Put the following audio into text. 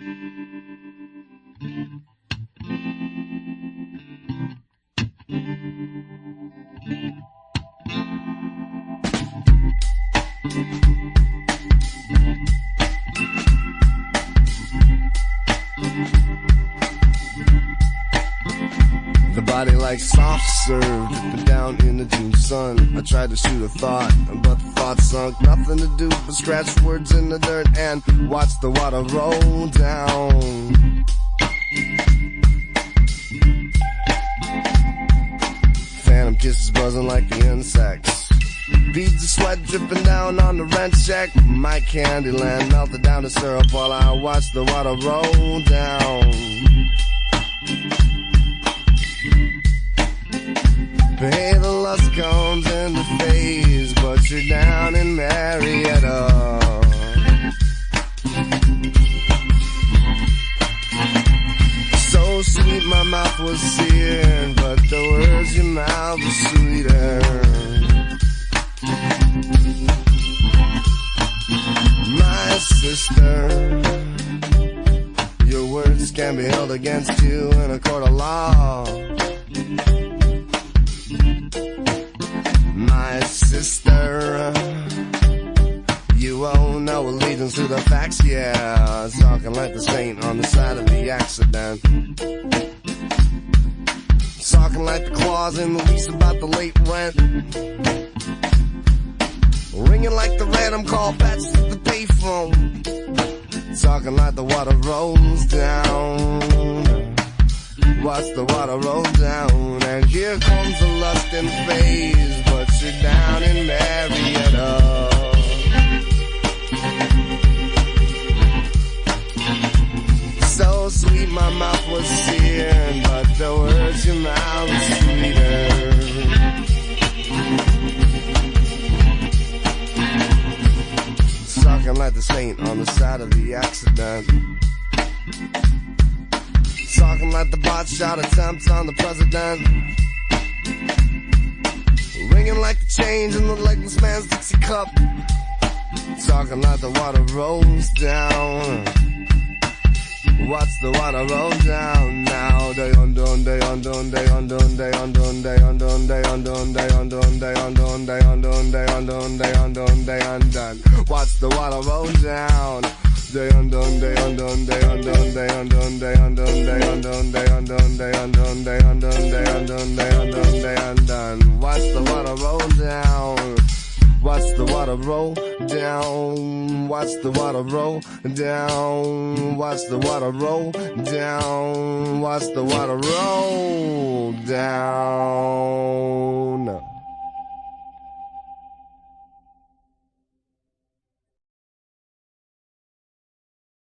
The body like soft serve, dripping down in the June sun. I tried to shoot a thought, but the thought sunk. Nothing to do but scratch words in the dirt and watch the water roll down. Phantom kisses buzzing like the insects. Beads of sweat dripping down on the rent check. My Candyland melted down to syrup while I watched the water roll down. Hey, the lust comes in the phase, but you're down in Marietta. So sweet my mouth was seared, but the words your mouth was sweeter. My sister, your words can be held against you in a court of law. My sister, you owe no allegiance to the facts, yeah. Talking like the saint on the side of the accident. Talking like the clause in the lease about the late rent. Ringing like the random call bats at the payphone. Talking like the water rolls down. Watch the water roll down. And here comes the lust and phase, but you're down in Marietta. So sweet my mouth was seared, but the words your mouth was sweeter. Talking like the saint on the side of the accident. Talking like the bot shot attempt on the president. Ringing like the change in the legless man's Dixie cup. Talking like the water rolls down. Watch the water roll down now. Day undone, day undone, day undone, day undone, day undone, day undone, day undone, day undone, day undone, day undone, day undone, day undone. Watch the water roll down. Day undone, day undone, day undone, day undone, day undone, day undone, day undone, day undone, day undone, day undone, day undone, day undone. Watch the water roll down. Watch the water roll down. Watch the water roll down. Watch the water roll down. Watch the water roll down.